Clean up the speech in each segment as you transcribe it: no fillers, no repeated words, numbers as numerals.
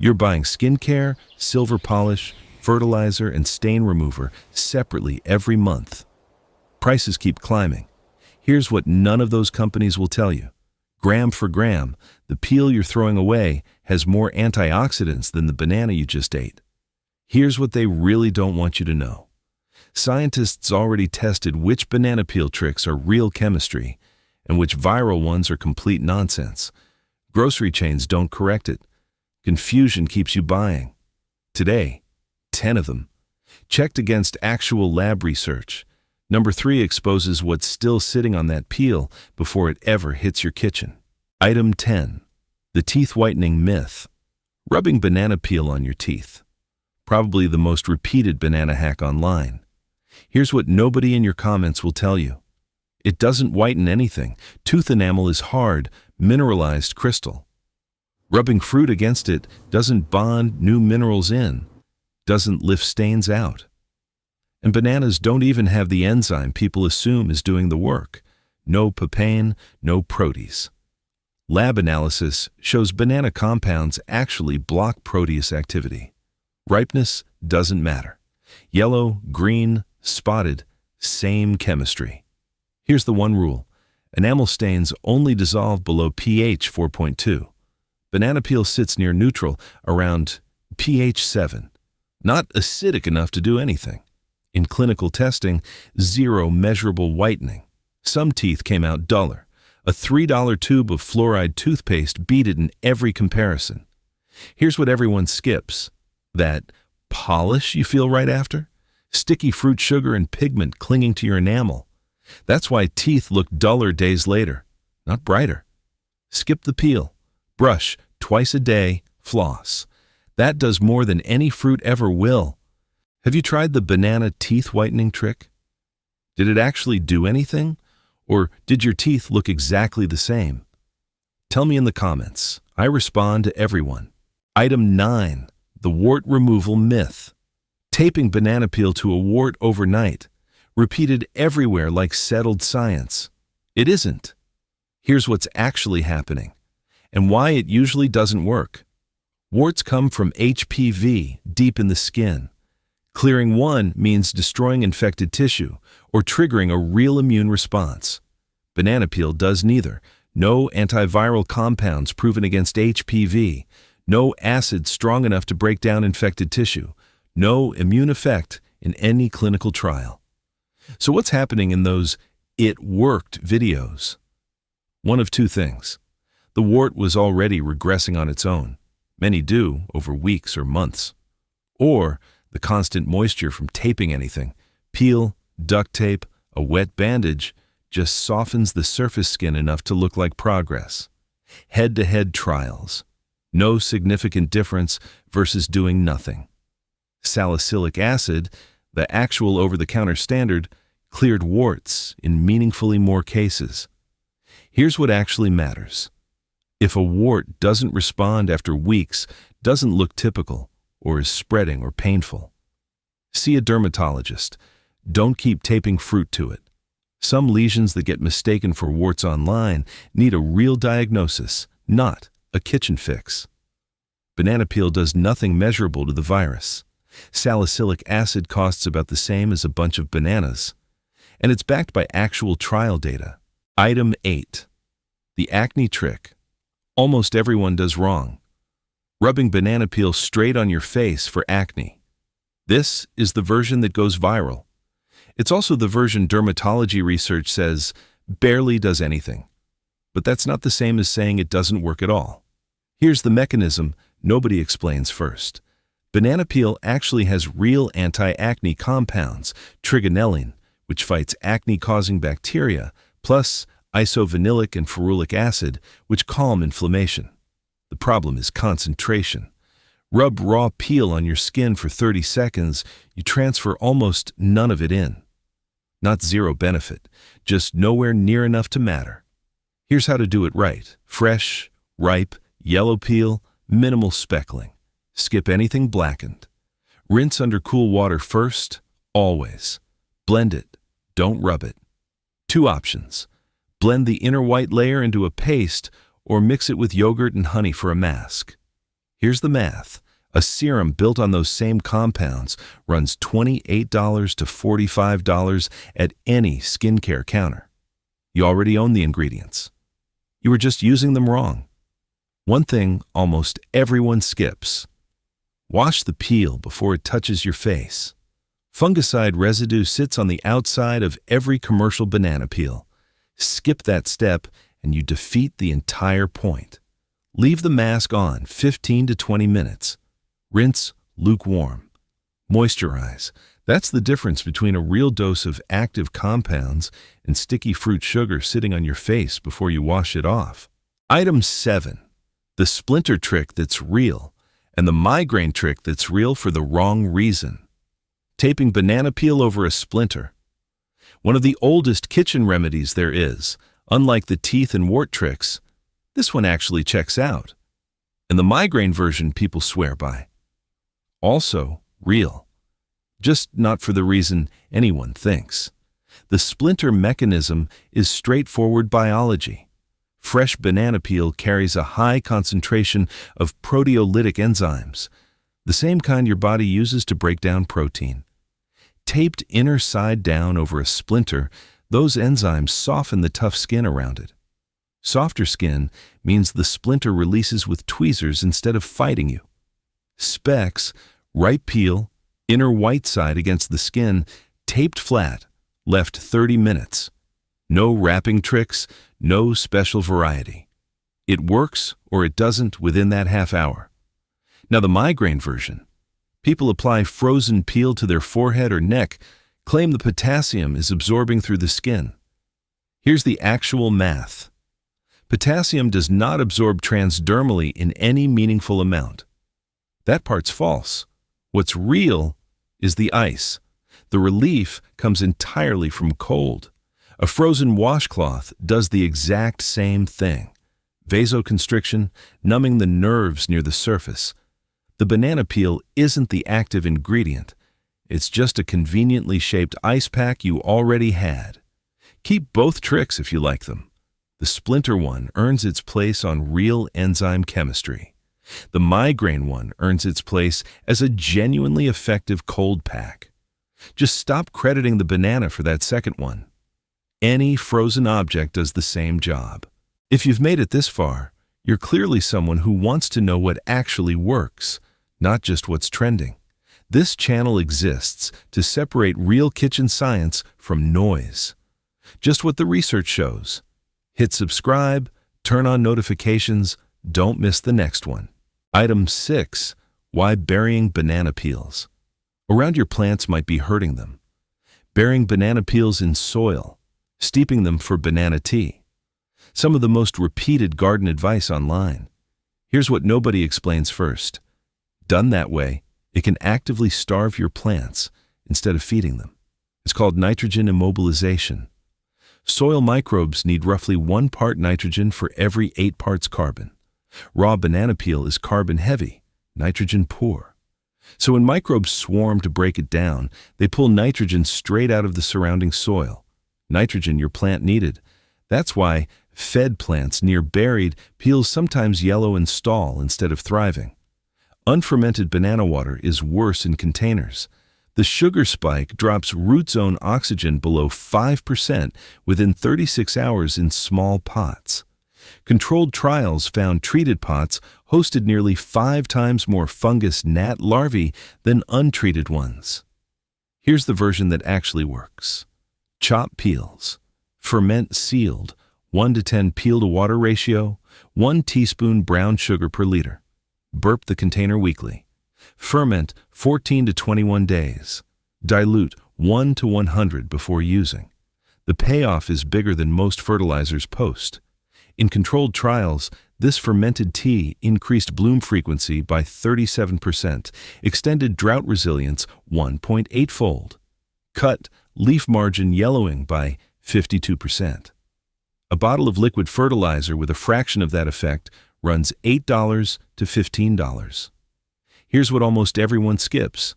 You're buying skincare, silver polish, fertilizer, and stain remover separately every month. Prices keep climbing. Here's what none of those companies will tell you. Gram for gram, the peel you're throwing away has more antioxidants than the banana you just ate. Here's what they really don't want you to know. Scientists already tested which banana peel tricks are real chemistry and which viral ones are complete nonsense. Grocery chains don't correct it. Confusion keeps you buying. Today, 10 of them. Checked against actual lab research. Number 3 exposes what's still sitting on that peel before it ever hits your kitchen. Item 10. The Teeth-Whitening Myth. Rubbing banana peel on your teeth. Probably the most repeated banana hack online. Here's what nobody in your comments will tell you. It doesn't whiten anything. Tooth enamel is hard, mineralized crystal. Rubbing fruit against it doesn't bond new minerals in, doesn't lift stains out. And bananas don't even have the enzyme people assume is doing the work. No papain, no protease. Lab analysis shows banana compounds actually block protease activity. Ripeness doesn't matter. Yellow, green, spotted, same chemistry. Here's the one rule. Enamel stains only dissolve below pH 4.2. Banana peel sits near neutral, around pH 7. Not acidic enough to do anything. In clinical testing, zero measurable whitening. Some teeth came out duller. A $3 tube of fluoride toothpaste beat it in every comparison. Here's what everyone skips. That polish you feel right after? Sticky fruit sugar and pigment clinging to your enamel. That's why teeth look duller days later, not brighter. Skip the peel. Brush twice a day, floss. That does more than any fruit ever will. Have you tried the banana teeth whitening trick? Did it actually do anything? Or did your teeth look exactly the same? Tell me in the comments. I respond to everyone. Item 9. The Wart-Removal Myth. Taping banana peel to a wart overnight. Repeated everywhere like settled science. It isn't. Here's what's actually happening, and why it usually doesn't work. Warts come from HPV deep in the skin. Clearing one means destroying infected tissue or triggering a real immune response. Banana peel does neither. No antiviral compounds proven against HPV. No acid strong enough to break down infected tissue. No immune effect in any clinical trial. So what's happening in those "it worked" videos? One of two things. The wart was already regressing on its own. Many do over weeks or months. Or the constant moisture from taping anything, peel, duct tape, a wet bandage, just softens the surface skin enough to look like progress. Head-to-head trials. No significant difference versus doing nothing. Salicylic acid, the actual over-the-counter standard, cleared warts in meaningfully more cases. Here's what actually matters. If a wart doesn't respond after weeks, doesn't look typical, or is spreading or painful, see a dermatologist. Don't keep taping fruit to it. Some lesions that get mistaken for warts online need a real diagnosis, not a kitchen fix. Banana peel does nothing measurable to the virus. Salicylic acid costs about the same as a bunch of bananas, and it's backed by actual trial data. Item 8. The Acne Trick. Almost everyone does wrong. Rubbing banana peel straight on your face for acne. This is the version that goes viral. It's also the version dermatology research says barely does anything. But that's not the same as saying it doesn't work at all. Here's the mechanism nobody explains first. Banana peel actually has real anti-acne compounds, trigonelline, which fights acne-causing bacteria, plus isovanillic and ferulic acid, which calm inflammation. The problem is concentration. Rub raw peel on your skin for 30 seconds, you transfer almost none of it in. Not zero benefit, just nowhere near enough to matter. Here's how to do it right. Fresh, ripe, yellow peel, minimal speckling. Skip anything blackened. Rinse under cool water first, always. Blend it, don't rub it. 2 options. Blend the inner white layer into a paste or mix it with yogurt and honey for a mask. Here's the math. A serum built on those same compounds runs $28 to $45 at any skincare counter. You already own the ingredients. You were just using them wrong. One thing almost everyone skips: wash the peel before it touches your face. Fungicide residue sits on the outside of every commercial banana peel. Skip that step and you defeat the entire point. Leave the mask on 15 to 20 minutes. Rinse lukewarm. Moisturize. That's the difference between a real dose of active compounds and sticky fruit sugar sitting on your face before you wash it off. Item 7. The splinter trick that's real, and the migraine trick that's real for the wrong reason. Taping banana peel over a splinter. One of the oldest kitchen remedies there is. Unlike the teeth and wart tricks, this one actually checks out. And the migraine version people swear by. Also real. Just not for the reason anyone thinks. The splinter mechanism is straightforward biology. Fresh banana peel carries a high concentration of proteolytic enzymes, the same kind your body uses to break down protein. Taped inner side down over a splinter, those enzymes soften the tough skin around it. Softer skin means the splinter releases with tweezers instead of fighting you. Specks, ripe peel, inner white side against the skin, taped flat, left 30 minutes. No wrapping tricks, no special variety. It works or it doesn't within that half hour. Now the migraine version. People apply frozen peel to their forehead or neck, claim the potassium is absorbing through the skin. Here's the actual math. Potassium does not absorb transdermally in any meaningful amount. That part's false. What's real is the ice. The relief comes entirely from cold. A frozen washcloth does the exact same thing. Vasoconstriction, numbing the nerves near the surface. The banana peel isn't the active ingredient. It's just a conveniently shaped ice pack you already had. Keep both tricks if you like them. The splinter one earns its place on real enzyme chemistry. The migraine one earns its place as a genuinely effective cold pack. Just stop crediting the banana for that second one. Any frozen object does the same job. If you've made it this far, you're clearly someone who wants to know what actually works, not just what's trending. This channel exists to separate real kitchen science from noise. Just what the research shows. Hit subscribe, turn on notifications, don't miss the next one. Item 6. Why burying banana peels. Around your plants might be hurting them. Burying banana peels in soil. Steeping them for banana tea. Some of the most repeated garden advice online. Here's what nobody explains first. Done that way, it can actively starve your plants instead of feeding them. It's called nitrogen immobilization. Soil microbes need roughly 1 part nitrogen for every 8 parts carbon. Raw banana peel is carbon heavy, nitrogen poor. So when microbes swarm to break it down, they pull nitrogen straight out of the surrounding soil. Nitrogen your plant needed. That's why fed plants near buried peels sometimes yellow and stall instead of thriving. Unfermented banana water is worse in containers. The sugar spike drops root zone oxygen below 5% within 36 hours in small pots. Controlled trials found treated pots hosted nearly 5 times more fungus gnat larvae than untreated ones. Here's the version that actually works. Chop peels. Ferment sealed, 1 to 10 peel to water ratio, 1 teaspoon brown sugar per liter. Burp the container weekly. Ferment 14 to 21 days. Dilute 1 to 100 before using. The payoff is bigger than most fertilizers post. In controlled trials, this fermented tea increased bloom frequency by 37%, extended drought resilience 1.8-fold, cut leaf margin yellowing by 52%. A bottle of liquid fertilizer with a fraction of that effect runs $8 to $15. Here's what almost everyone skips.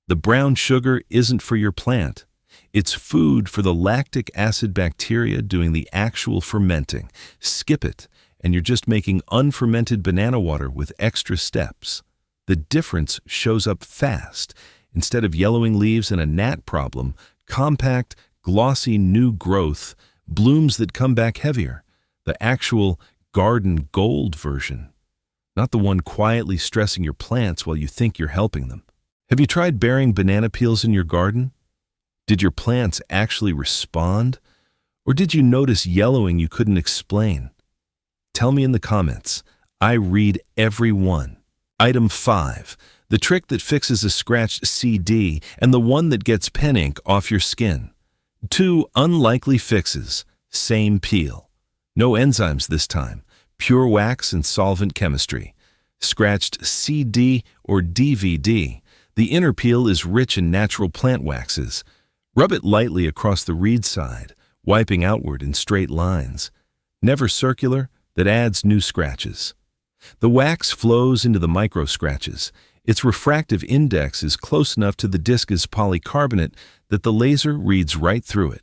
The brown sugar isn't for your plant. It's food for the lactic acid bacteria doing the actual fermenting. Skip it and you're just making unfermented banana water with extra steps. The difference shows up fast. Instead of yellowing leaves and a gnat problem, compact, glossy new growth, blooms that come back heavier. The actual garden gold version. Not the one quietly stressing your plants while you think you're helping them. Have you tried burying banana peels in your garden? Did your plants actually respond? Or did you notice yellowing you couldn't explain? Tell me in the comments. I read every one. Item 5. The trick that fixes a scratched CD and the one that gets pen ink off your skin. 2 unlikely fixes. Same peel. No enzymes this time. Pure wax and solvent chemistry. Scratched CD or DVD. The inner peel is rich in natural plant waxes. Rub it lightly across the reed side, wiping outward in straight lines. Never circular, that adds new scratches. The wax flows into the micro scratches. Its refractive index is close enough to the disc's polycarbonate that the laser reads right through it.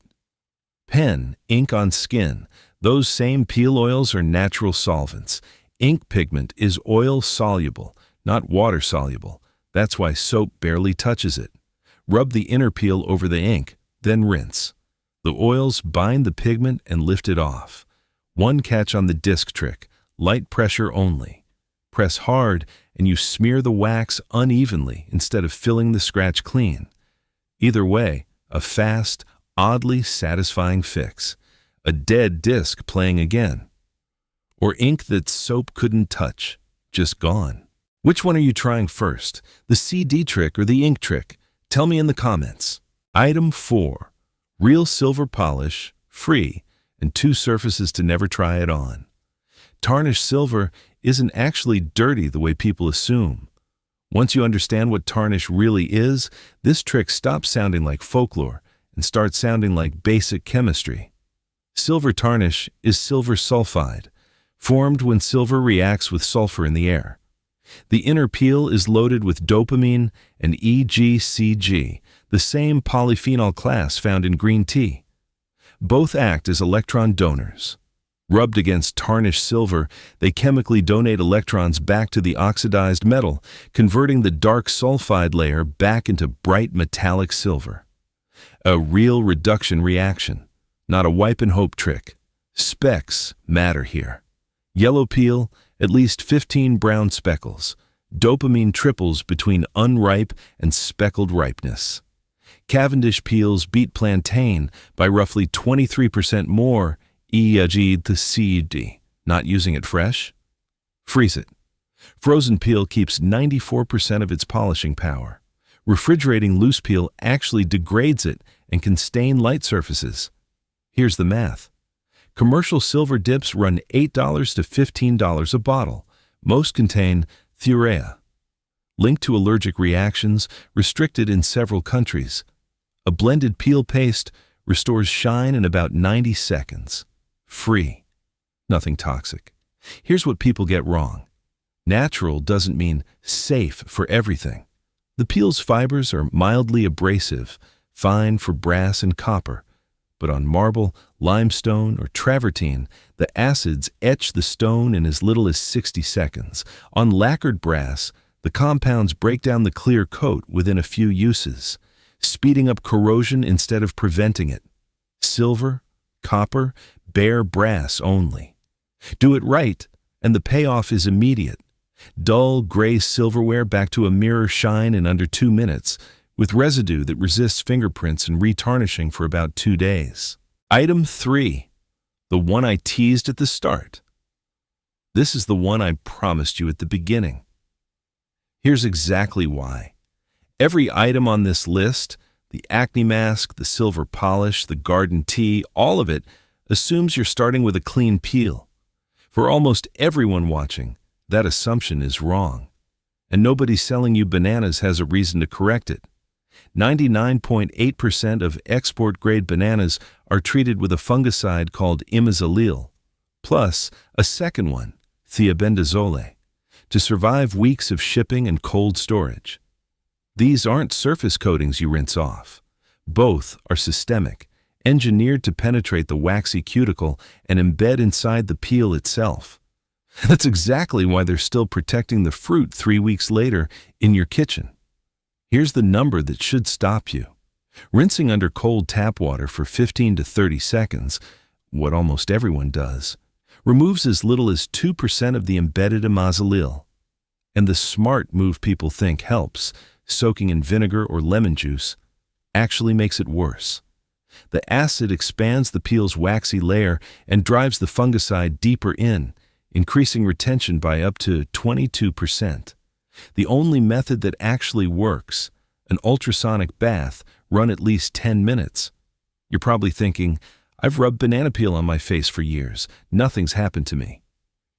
Pen, ink on skin. Those same peel oils are natural solvents. Ink pigment is oil soluble, not water soluble. That's why soap barely touches it. Rub the inner peel over the ink, then rinse. The oils bind the pigment and lift it off. One catch on the disc trick. Light pressure only. Press hard and you smear the wax unevenly instead of filling the scratch clean. Either way, a fast, oddly satisfying fix. A dead disc playing again. Or ink that soap couldn't touch, just gone. Which one are you trying first, the CD trick or the ink trick? Tell me in the comments. Item 4. Real silver polish, free, and 2 surfaces to never try it on. Tarnished silver isn't actually dirty the way people assume. Once you understand what tarnish really is, this trick stops sounding like folklore and starts sounding like basic chemistry. Silver tarnish is silver sulfide, formed when silver reacts with sulfur in the air. The inner peel is loaded with dopamine and EGCG, the same polyphenol class found in green tea. Both act as electron donors. Rubbed against tarnished silver, they chemically donate electrons back to the oxidized metal, converting the dark sulfide layer back into bright metallic silver. A real reduction reaction, not a wipe and hope trick. Specks matter here. Yellow peel, at least 15 brown speckles. Dopamine triples between unripe and speckled ripeness. Cavendish peels beat plantain by roughly 23% more EGCG. Not using it fresh? Freeze it. Frozen peel keeps 94% of its polishing power. Refrigerating loose peel actually degrades it and can stain light surfaces. Here's the math. Commercial silver dips run $8 to $15 a bottle. Most contain thiourea. Linked to allergic reactions, restricted in several countries. A blended peel paste restores shine in about 90 seconds. Free. Nothing toxic. Here's what people get wrong. Natural doesn't mean safe for everything. The peel's fibers are mildly abrasive, fine for brass and copper. But on marble, limestone, or travertine, the acids etch the stone in as little as 60 seconds. On lacquered brass, the compounds break down the clear coat within a few uses, speeding up corrosion instead of preventing it. Silver, copper, bare brass only. Do it right, and the payoff is immediate. Dull, gray silverware back to a mirror shine in under 2 minutes, with residue that resists fingerprints and retarnishing for about 2 days. Item 3. The one I teased at the start. This is the one I promised you at the beginning. Here's exactly why. Every item on this list, the acne mask, the silver polish, the garden tea, all of it assumes you're starting with a clean peel. For almost everyone watching, that assumption is wrong. And nobody selling you bananas has a reason to correct it. 99.8% of export-grade bananas are treated with a fungicide called imazalil, plus a second one, thiabendazole, to survive weeks of shipping and cold storage. These aren't surface coatings you rinse off. Both are systemic, engineered to penetrate the waxy cuticle and embed inside the peel itself. That's exactly why they're still protecting the fruit 3 weeks later in your kitchen. Here's the number that should stop you. Rinsing under cold tap water for 15 to 30 seconds, what almost everyone does, removes as little as 2% of the embedded imazalil. And the smart move people think helps, soaking in vinegar or lemon juice, actually makes it worse. The acid expands the peel's waxy layer and drives the fungicide deeper in, increasing retention by up to 22%. The only method that actually works, an ultrasonic bath, run at least 10 minutes. You're probably thinking, I've rubbed banana peel on my face for years. Nothing's happened to me.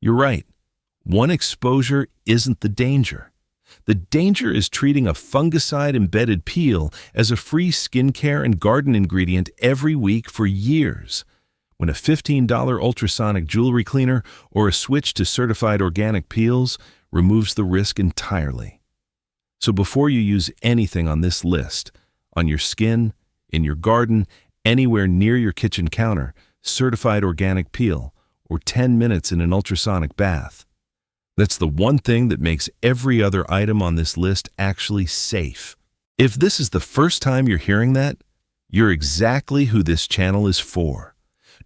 You're right. One exposure isn't the danger. The danger is treating a fungicide-embedded peel as a free skincare and garden ingredient every week for years. When a $15 ultrasonic jewelry cleaner or a switch to certified organic peels removes the risk entirely. So before you use anything on this list, on your skin, in your garden, anywhere near your kitchen counter, certified organic peel, or 10 minutes in an ultrasonic bath. That's the one thing that makes every other item on this list actually safe. If this is the first time you're hearing that, you're exactly who this channel is for.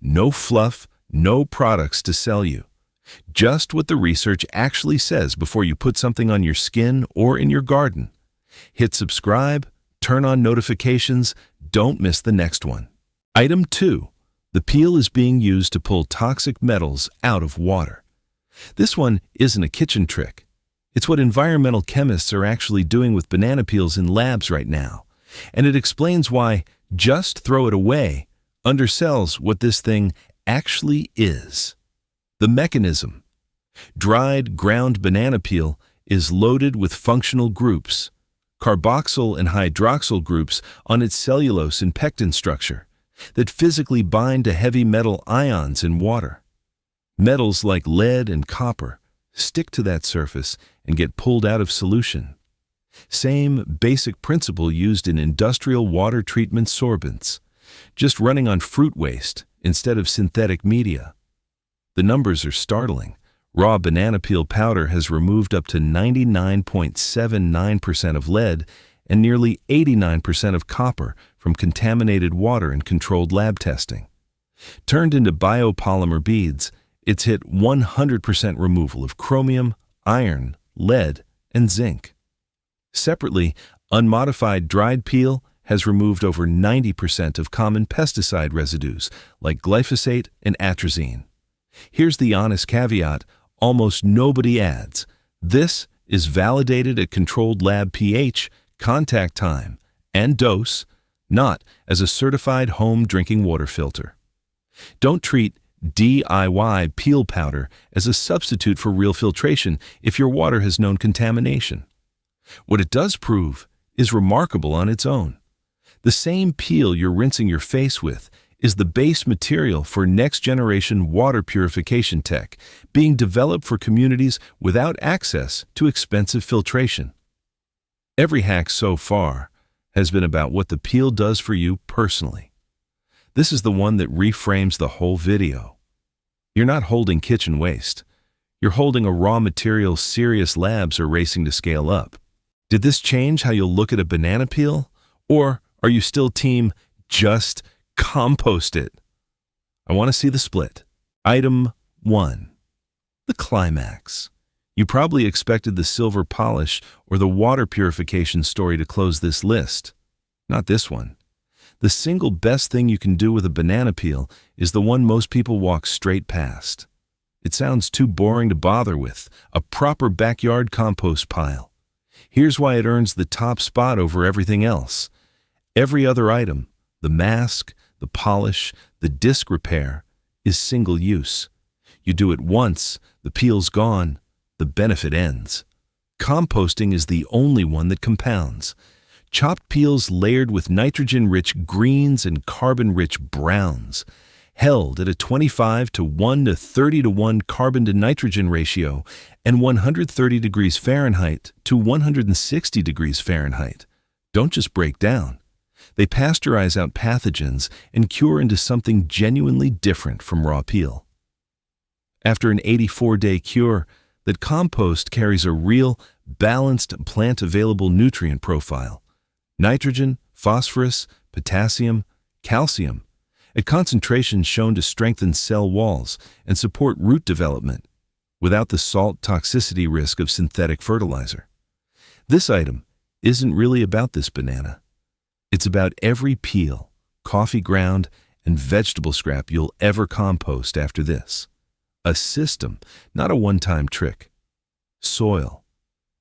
No fluff, no products to sell you. Just what the research actually says before you put something on your skin or in your garden. Hit subscribe, turn on notifications, don't miss the next one. Item 2. The peel is being used to pull toxic metals out of water. This one isn't a kitchen trick. It's what environmental chemists are actually doing with banana peels in labs right now. And it explains why just throw it away undersells what this thing actually is. The mechanism. Dried, ground banana peel is loaded with functional groups, carboxyl and hydroxyl groups on its cellulose and pectin structure that physically bind to heavy metal ions in water. Metals like lead and copper stick to that surface and get pulled out of solution. Same basic principle used in industrial water treatment sorbents, just running on fruit waste instead of synthetic media. The numbers are startling. Raw banana peel powder has removed up to 99.79% of lead and nearly 89% of copper from contaminated water in controlled lab testing. Turned into biopolymer beads, it's hit 100% removal of chromium, iron, lead, and zinc. Separately, unmodified dried peel has removed over 90% of common pesticide residues like glyphosate and atrazine. Here's the honest caveat almost nobody adds. This is validated at controlled lab pH, contact time, and dose, not as a certified home drinking water filter. Don't treat DIY peel powder as a substitute for real filtration if your water has known contamination. What it does prove is remarkable on its own. The same peel you're rinsing your face with is the base material for next-generation water purification tech being developed for communities without access to expensive filtration. Every hack so far has been about what the peel does for you personally. This is the one that reframes the whole video. You're not holding kitchen waste. You're holding a raw material serious labs are racing to scale up. Did this change how you'll look at a banana peel? Or are you still team just compost it? I want to see the split. Item 1. The climax. You probably expected the silver polish or the water purification story to close this list. Not this one. The single best thing you can do with a banana peel is the one most people walk straight past. It sounds too boring to bother with, a proper backyard compost pile. Here's why it earns the top spot over everything else. Every other item, the mask, the polish, the disc repair, is single use. You do it once, the peel's gone, the benefit ends. Composting is the only one that compounds. Chopped peels layered with nitrogen-rich greens and carbon-rich browns, held at a 25 to 1 to 30 to 1 carbon to nitrogen ratio and 130 degrees Fahrenheit to 160 degrees Fahrenheit. Don't just break down. They pasteurize out pathogens and cure into something genuinely different from raw peel. after an 84-day cure, that compost carries a real, balanced, plant-available nutrient profile. Nitrogen, phosphorus, potassium, calcium, at concentrations shown to strengthen cell walls and support root development, without the salt toxicity risk of synthetic fertilizer. This item isn't really about this banana. It's about every peel, coffee ground, and vegetable scrap you'll ever compost after this. A system, not a one-time trick. Soil.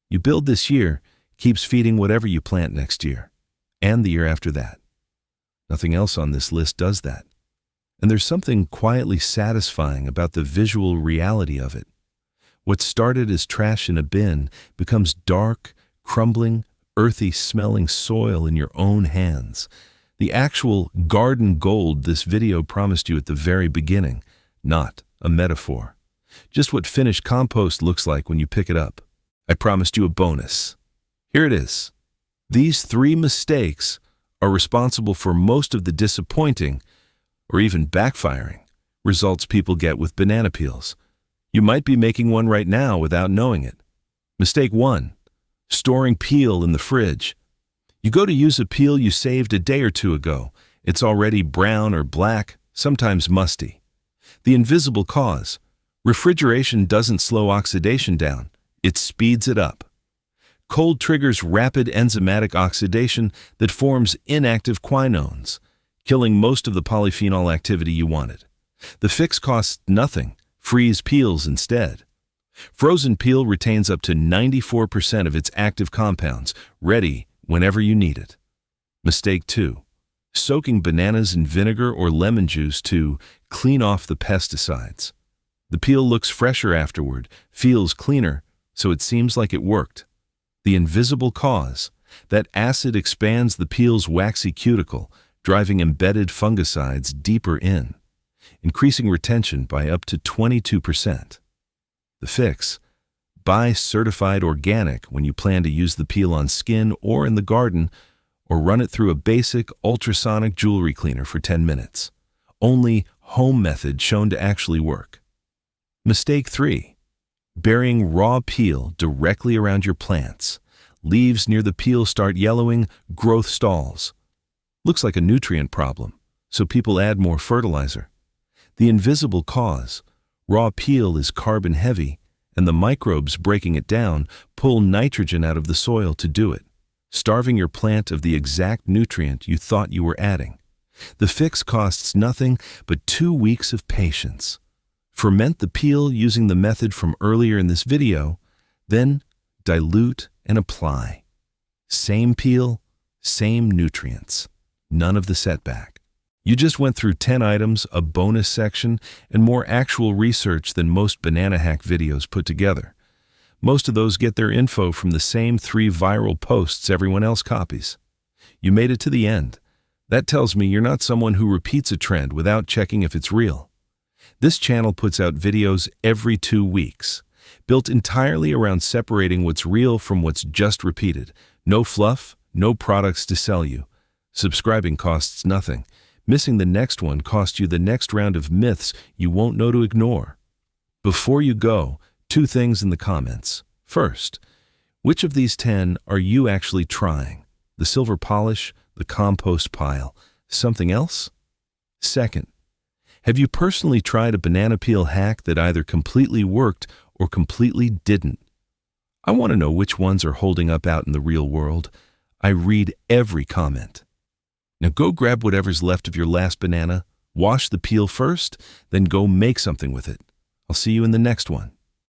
You build this year keeps feeding whatever you plant next year, and the year after that. Nothing else on this list does that. And there's something quietly satisfying about the visual reality of it. What started as trash in a bin becomes dark, crumbling, earthy-smelling soil in your own hands. The actual garden gold this video promised you at the very beginning, not a metaphor. Just what finished compost looks like when you pick it up. I promised you a bonus. Here it is. These 3 mistakes are responsible for most of the disappointing, or even backfiring, results people get with banana peels. You might be making one right now without knowing it. Mistake 1. Storing peel in the fridge. You go to use a peel you saved a day or 2 ago. It's already brown or black, sometimes musty. The invisible cause. Refrigeration doesn't slow oxidation down. It speeds it up. Cold triggers rapid enzymatic oxidation that forms inactive quinones, killing most of the polyphenol activity you wanted. The fix costs nothing. Freeze peels instead. Frozen peel retains up to 94% of its active compounds, ready whenever you need it. Mistake 2. Soaking bananas in vinegar or lemon juice to clean off the pesticides. The peel looks fresher afterward, feels cleaner, so it seems like it worked. The invisible cause. That acid expands the peel's waxy cuticle, driving embedded fungicides deeper in, increasing retention by up to 22%. The fix. Buy certified organic when you plan to use the peel on skin or in the garden, or run it through a basic ultrasonic jewelry cleaner for 10 minutes. Only home method shown to actually work. Mistake 3. Burying raw peel directly around your plants. Leaves near the peel start yellowing, growth stalls. Looks like a nutrient problem, so people add more fertilizer. The invisible cause. Raw peel is carbon heavy, and the microbes breaking it down pull nitrogen out of the soil to do it, starving your plant of the exact nutrient you thought you were adding. The fix costs nothing but 2 weeks of patience. Ferment the peel using the method from earlier in this video, then dilute and apply. Same peel, same nutrients. None of the setback. You just went through 10 items, a bonus section, and more actual research than most banana hack videos put together. Most of those get their info from the same 3 viral posts everyone else copies. You made it to the end. That tells me you're not someone who repeats a trend without checking if it's real. This channel puts out videos every 2 weeks, built entirely around separating what's real from what's just repeated. No fluff, no products to sell you. Subscribing costs nothing. Missing the next one costs you the next round of myths you won't know to ignore. Before you go, 2 things in the comments. First, which of these 10 are you actually trying? The silver polish, the compost pile, something else? Second, have you personally tried a banana peel hack that either completely worked or completely didn't? I want to know which ones are holding up out in the real world. I read every comment. Now go grab whatever's left of your last banana, wash the peel first, then go make something with it. I'll see you in the next one.